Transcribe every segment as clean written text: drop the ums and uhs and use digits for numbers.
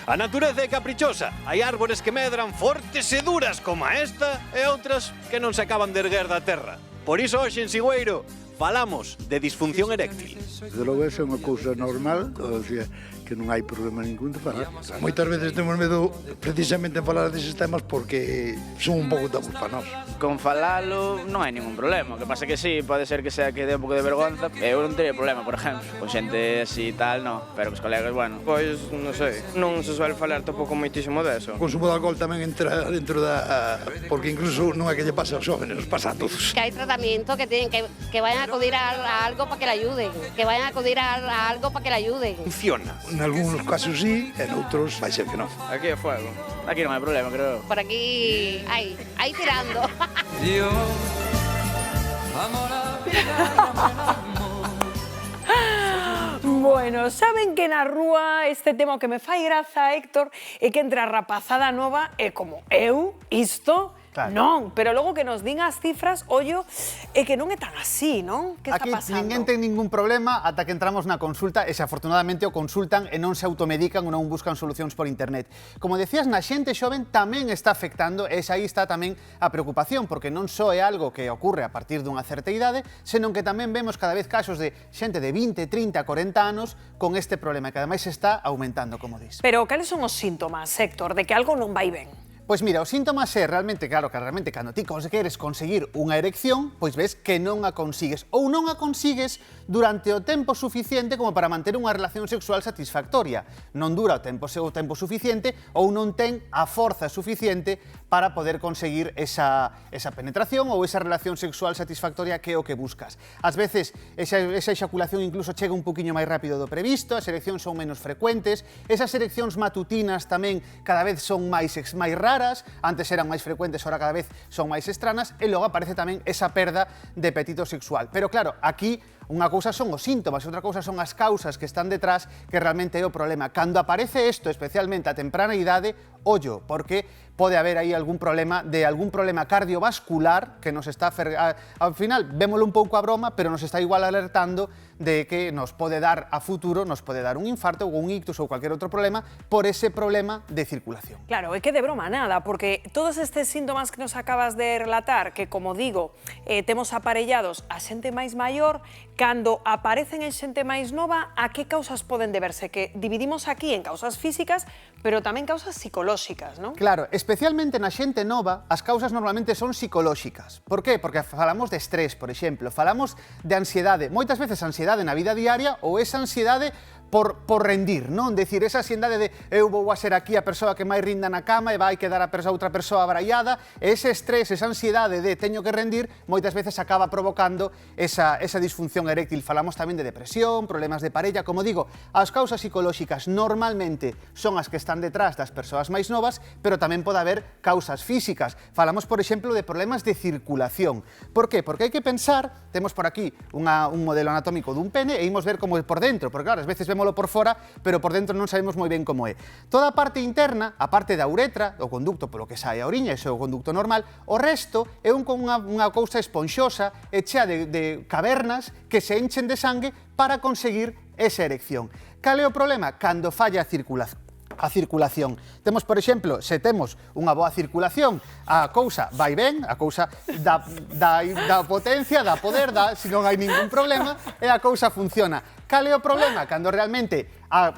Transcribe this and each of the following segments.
A natureza é caprichosa. Hai árbores que medran fortes e duras como a esta e outras que non se acaban de erguer da terra. Por iso hoxe en Sigüeiro falamos de disfunción eréctil. Desde logo, esa é unha cousa normal, o sea, que non hai problema ningún de falar. Moitas veces temos medo precisamente en falar deses temas porque son un pouco tabús para nós. Con falalo non hai ningún problema, o que pasa que sí, pode ser que sea que dé un pouco de vergonza. Eu non teria problema, por exemplo, con xente así e tal, non, pero cos colegas, bueno. Pois, non sei, non se suele falar tampouco moitísimo deso. O consumo de alcohol tamén entra dentro da... porque incluso non é que lle pasa aos jóvenes, nos pasa a todos. Que hai tratamiento que tienen que vayan a acudir a algo para que le ayuden, que vayan a acudir a algo para que le ayuden. Funciona. En algúns casos sí, en outros vai ser que non. Aquí é fuego. Aquí non hai problema, creo. Por aquí, ahí tirando. Bueno, saben que na rúa este tema que me fai graza, Héctor, é que entre a rapazada nova é como eu, isto, claro. Non, pero logo que nos din as cifras, ollo, é que non é tan así, non? Que está pasando? Aquí ninguén ten ningún problema ata que entramos na consulta e se afortunadamente o consultan e non se automedican ou non buscan solucións por internet. Como decías, na xente xoven tamén está afectando e aí está tamén a preocupación, porque non só é algo que ocorre a partir dunha certa idade, senón que tamén vemos cada vez casos de xente de 20, 30, 40 anos con este problema, que ademais está aumentando, como dis. Pero cales son os síntomas, Héctor, de que algo non vai ben? Pois mira, os síntomas é realmente, claro, que realmente cando ti queres conseguir unha erección, pois ves que non a consigues, ou non a consigues durante o tempo suficiente como para manter unha relación sexual satisfactoria. Non dura o tempo suficiente ou non ten a forza suficiente para poder conseguir esa penetración ou esa relación sexual satisfactoria que é o que buscas. Ás veces, esa exaculación incluso chega un poquinho máis rápido do previsto, as ereccións son menos frecuentes, esas ereccións matutinas tamén cada vez son máis raras, antes eran máis frecuentes, ahora cada vez son máis estranas, e logo aparece tamén esa perda de apetito sexual. Pero claro, aquí unha cousa son os síntomas, outra cousa son as causas que están detrás, que realmente é o problema. Cando aparece isto, especialmente a temprana idade, ollo, porque pode haber aí algún problema cardiovascular que nos está... Ao final, vémolo un pouco a broma, pero nos está igual alertando de que nos pode dar a futuro, nos pode dar un infarto ou un ictus ou cualquier outro problema por ese problema de circulación. Claro, é que de broma nada, porque todos estes síntomas que nos acabas de relatar, que, como digo, temos aparellados a xente máis maior, cando aparecen en xente máis nova, a que causas poden deberse? Que dividimos aquí en causas físicas, pero tamén causas psicolóxicas, non? Claro, especialmente na xente nova, as causas normalmente son psicolóxicas. Por qué? Porque falamos de estrés, por exemplo, falamos de ansiedade, moitas veces ansiedade na vida diaria ou esa ansiedade por rendir, non? Decir, esa ansiedade de eu vou a ser aquí a persoa que máis rinda na cama e vai quedar a outra persoa abraiada, ese estrés, esa ansiedade de teño que rendir, moitas veces acaba provocando esa disfunción eréctil. Falamos tamén de depresión, problemas de parella, como digo, as causas psicolóxicas normalmente son as que están detrás das persoas máis novas, pero tamén pode haber causas físicas. Falamos, por exemplo, de problemas de circulación. Por qué? Porque hai que pensar, temos por aquí un modelo anatómico dun pene e imos ver como é por dentro, porque claro, ás veces vémolo por fora, pero por dentro non sabemos moi ben como é. Toda a parte interna, a parte da uretra, o conducto polo que sae a oriña, ese é o conducto normal, o resto é unha cousa esponxosa e chea de cavernas que se enchen de sangue para conseguir esa erección. Cal é o problema? Cando falla a circulación. Temos, por exemplo, se temos unha boa circulación, a cousa vai ben, a cousa dá potencia, dá poder, se non hai ningún problema, e a cousa funciona. Cal é o problema? Cando realmente a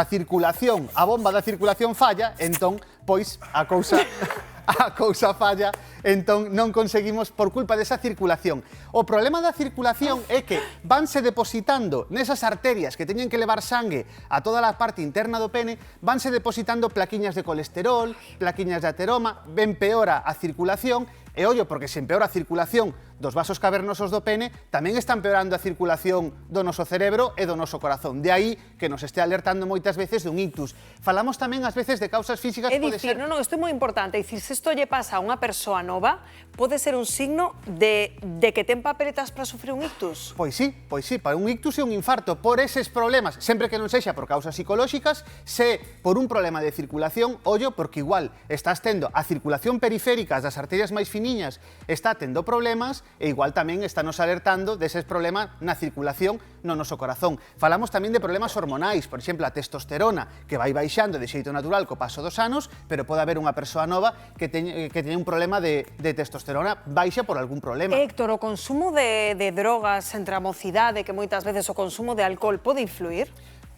circulación, a bomba da circulación falla, entón, pois, a cousa falla, entón non conseguimos por culpa desa circulación. O problema da circulación é que vanse depositando nesas arterias que teñen que levar sangue a toda a parte interna do pene, vanse depositando plaquiñas de colesterol, plaquiñas de ateroma, empeora a circulación, e ollo, porque se empeora a circulación dos vasos cavernosos do pene, tamén está empeorando a circulación do noso cerebro e do noso corazón. De aí que nos este alertando moitas veces de un ictus. Falamos tamén ás veces de causas físicas, pode ser... Non, isto é moi importante. É dicir, se isto lle pasa a unha persoa nova, pode ser un signo de que ten papeletas para sufrir un ictus? Pois sí, para un ictus e un infarto, por eses problemas, sempre que non sexa por causas psicolóxicas, se por un problema de circulación, ollo, porque igual estás tendo a circulación periférica das arterias máis finitas niñas está tendo problemas e igual tamén está nos alertando deses problemas na circulación no noso corazón. Falamos tamén de problemas hormonais, por exemplo, a testosterona, que vai baixando de xeito natural co paso dos anos, pero pode haber unha persoa nova que teña un problema de testosterona baixa por algún problema. Héctor, o consumo de drogas entre a mocidade, que moitas veces o consumo de alcohol pode influir?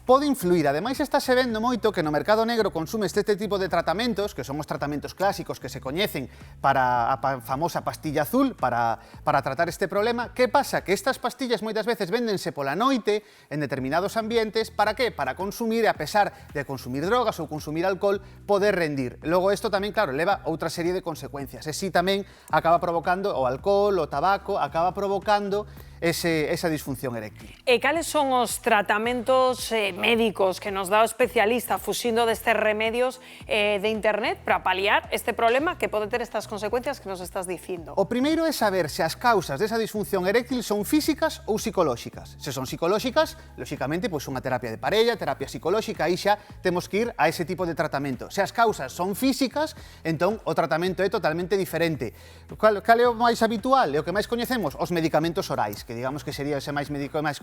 Pode influir, ademais está se vendo moito que no mercado negro consume este tipo de tratamentos, que son os tratamentos clásicos que se coñecen para a famosa pastilla azul, para tratar este problema. Que pasa? Que estas pastillas moitas veces véndense pola noite en determinados ambientes, para que? Para consumir, e a pesar de consumir drogas ou consumir alcohol, poder rendir. Logo, isto tamén, claro, leva outra serie de consecuencias. E si tamén acaba provocando o alcohol, o tabaco, acaba provocando esa disfunción eréctil. E cales son os tratamentos médicos que nos dá o especialista fuxindo destes remedios de internet para paliar este problema que pode ter estas consecuencias que nos estás dicindo? O primeiro é saber se as causas desa disfunción eréctil son físicas ou psicolóxicas. Se son psicolóxicas, lóxicamente, pois unha terapia de parella, terapia psicolóxica, aí xa temos que ir a ese tipo de tratamento. Se as causas son físicas, entón o tratamento é totalmente diferente. Cal é o máis habitual? É o que máis coñecemos? Os medicamentos orais, que digamos que sería ese máis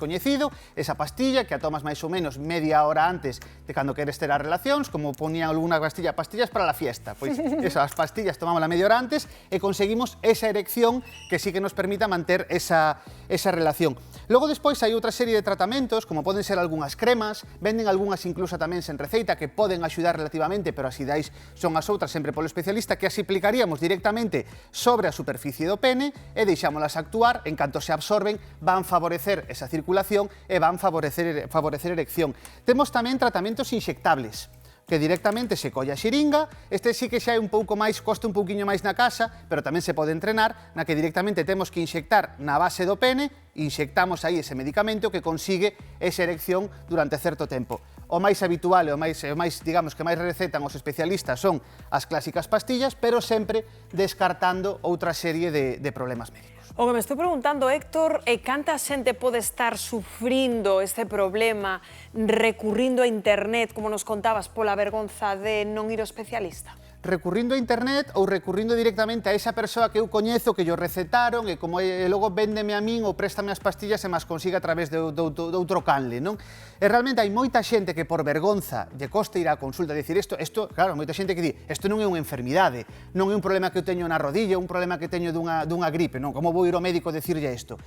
coñecido, esa pastilla que a tomas máis ou menos media hora antes de cando queres ter as relacións, como ponían alguna pastillas para la fiesta. Pois esas pastillas tomamos la media hora antes e conseguimos esa erección que sí que nos permita manter esa relación. Logo despois hai outra serie de tratamentos, como poden ser algunhas cremas, venden algunhas incluso tamén sen receita que poden axudar relativamente, pero as idais son as outras sempre polo especialista, que as aplicaríamos directamente sobre a superficie do pene e deixámolas actuar, en canto se absorben van favorecer esa circulación e van favorecer erección. Temos tamén tratamentos inxectables, que directamente se colla a xeringa. Este sí que xa é un pouco máis, costa un pouquiño máis na casa, pero tamén se pode entrenar, na que directamente temos que inxectar na base do pene, inxectamos aí ese medicamento que consigue esa erección durante certo tempo. O máis habitual e o máis, digamos, que máis recetan os especialistas son as clásicas pastillas, pero sempre descartando outra serie de problemas médicos. O que me estou preguntando, Héctor, é canta xente pode estar sufrindo este problema recurrindo a internet, como nos contabas, pola vergonza de non ir ao especialista? Recurrindo a internet ou recurrindo directamente a esa persoa que eu coñezo, que yo recetaron, e como logo véndeme a min ou préstame as pastillas e mas consiga a través de outro canle, non? E realmente hai moita xente que por vergonza lle costa ir á consulta e dicir isto, claro, moita xente que di, isto non é unha enfermidade, non é un problema que eu teño na rodilla, un problema que teño dunha gripe, non? Como vou ir ao médico a decirlle isto?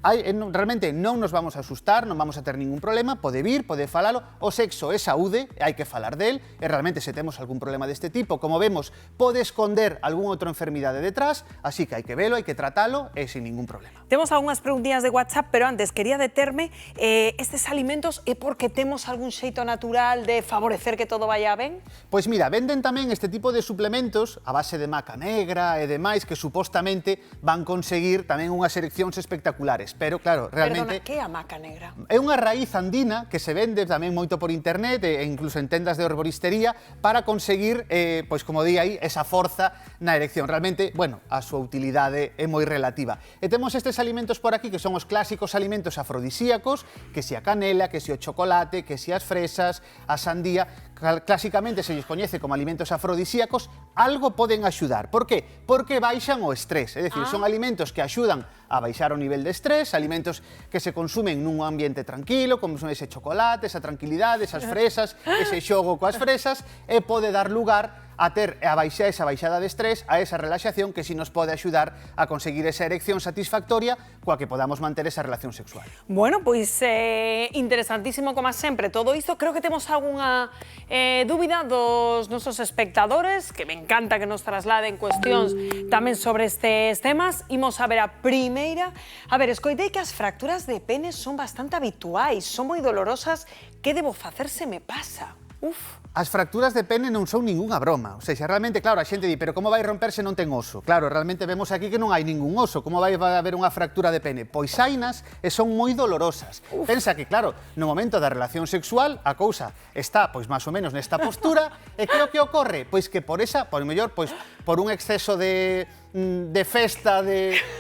Realmente non nos vamos a asustar, non vamos a ter ningún problema, pode vir, pode falalo, o sexo é saúde, hai que falar del, e realmente se temos algún problema deste tipo, como vemos, pode esconder algunha outra enfermidade detrás, así que hai que velo, hai que tratalo e sin ningún problema. Temos algunhas preguntinhas de WhatsApp, pero antes quería determe, estes alimentos é porque temos algún xeito natural de favorecer que todo vaya ben? Pois mira, venden tamén este tipo de suplementos a base de maca negra e demais que supostamente van conseguir tamén unhas ereccións espectaculares, pero claro, realmente... Perdona, que é a maca negra? É unha raíz andina que se vende tamén moito por internet e incluso en tendas de herboristería para conseguir, pois como di aí, esa forza na erección. Realmente, bueno, a súa utilidade é moi relativa. E temos estes alimentos por aquí que son os clásicos alimentos afrodisíacos, que si a canela, que si o chocolate, que si as fresas, a sandía, clásicamente se lles coñece como alimentos afrodisíacos, algo poden axudar. Por que? Porque baixan o estrés, é dicir, son alimentos que axudan a baixar o nivel de estrés, alimentos que se consumen nun ambiente tranquilo, como son ese chocolate, esa tranquilidade, esas fresas, ese xogo coas fresas, e pode dar lugar a ter esa baixada de estrés, a esa relaxación que si nos pode axudar a conseguir esa erección satisfactoria coa que podamos manter esa relación sexual. Bueno, pois interesantísimo como sempre todo isto. Creo que temos algunha dúbida dos nosos espectadores, que me encanta que nos trasladen cuestións tamén sobre estes temas. Imos a ver a primeira. A ver, escoitei que as fracturas de pene son bastante habituais, son moi dolorosas. Que debo facer se me pasa? Uf. As fracturas de pene non son ningunha broma. O sea, realmente, claro, a xente di, pero como vai romper se non ten oso? Claro, realmente vemos aquí que non hai ningún oso. Como vai haber unha fractura de pene? Pois hainas e son moi dolorosas. Pensa que, claro, no momento da relación sexual, a cousa está, pois, máis ou menos nesta postura, e que o que ocorre? Pois que por mellor, pois, por un exceso de festa,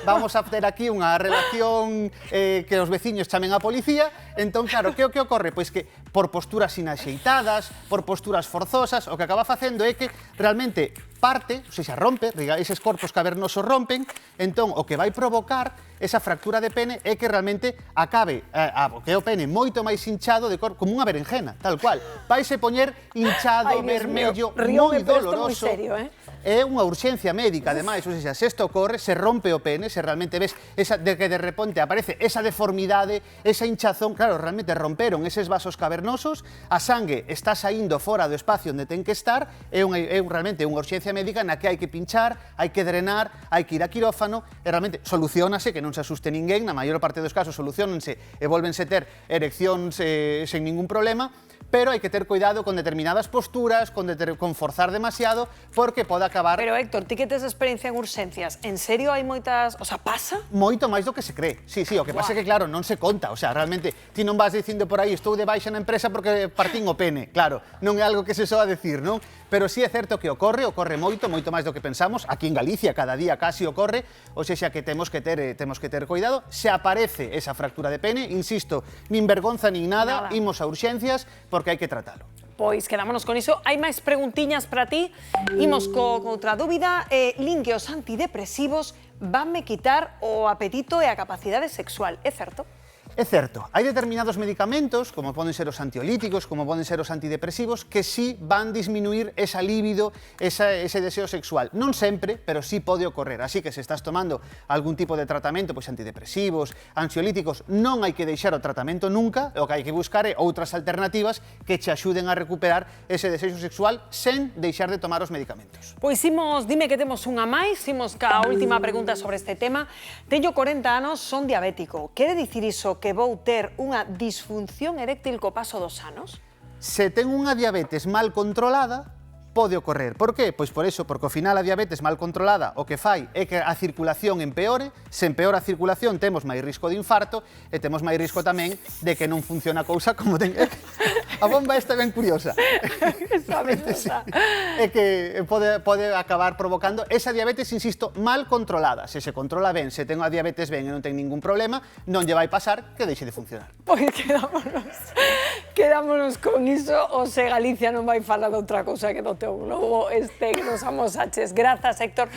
vamos a ter aquí unha relación que os veciños chamen a policía, entón, claro, que o que ocorre? Pois que por posturas inaxeitadas, por posturas forzosas, o que acaba facendo é que realmente parte, ou seja, rompe, eses corpos cavernosos rompen, entón o que vai provocar esa fractura de pene é que realmente acabe o que é o pene moito máis hinchado de como unha berenjena, tal cual. Vaise poñer hinchado, Ai, Dios vermello, mío, moi ríome, pero isto moi doloroso. serio, É unha urxencia médica, ademais, ou seja, se isto ocorre, se rompe o pene, se realmente ves que de repente aparece esa deformidade, esa hinchazón, claro, realmente romperon eses vasos cavernosos, a sangue está saindo fora do espacio onde ten que estar, é realmente unha urxencia médica na que hai que pinchar, hai que drenar, hai que ir a quirófano, e realmente solucionase, que non se asuste ninguén, na maior parte dos casos solucionanse e volvense ter ereccións sen ningún problema, pero hai que ter cuidado con determinadas posturas, con forzar demasiado, porque pode acabar... Pero, Héctor, ti que tes experiencia en urxencias, en serio hai moitas... O sea, pasa? Moito máis do que se cree. Sí, o que pasa é que, claro, non se conta. O sea, realmente, ti non vas dicindo por aí estou de baixa na empresa porque partín o pene. Claro, non é algo que se soa decir, non? Pero sí é certo que ocorre moito máis do que pensamos. Aquí en Galicia cada día casi ocorre, ou seja, que temos que ter cuidado. Se aparece esa fractura de pene, insisto, nin vergonza nin nada. Imos a urxencias porque hai que tratalo. Pois quedámonos con iso. Hai máis preguntiñas para ti. Imos con outra dúbida. Lin que os antidepresivos vanme quitar o apetito e a capacidade sexual. É certo? É certo, hai determinados medicamentos, como poden ser os antiolíticos, como poden ser os antidepresivos, que sí van disminuir esa libido, ese deseo sexual. Non sempre, pero sí pode ocorrer. Así que se estás tomando algún tipo de tratamento, pois antidepresivos, ansiolíticos, non hai que deixar o tratamento nunca, o que hai que buscar é outras alternativas que che axuden a recuperar ese deseo sexual sen deixar de tomar os medicamentos. Pois dime que temos unha máis, imos ca última pregunta sobre este tema. Teño 40 anos, son diabético. Quere dicir iso que vou ter unha disfunción eréctil co paso dos anos? Se ten unha diabetes mal controlada, pode ocorrer. Por qué? Pois por eso, porque ao final a diabetes mal controlada o que fai é que a circulación empeore, se empeora a circulación temos máis risco de infarto e temos máis risco tamén de que non funcione a cousa como ten. A bomba esta é ben curiosa. É que pode acabar provocando esa diabetes, insisto, mal controlada. Se se controla ben, se ten a diabetes ben e non ten ningún problema, non lle vai pasar que deixe de funcionar. Pois quedámonos con iso, o se Galicia non vai falar de outra cousa que do teu globo que nos amosaches. Grazas, Héctor.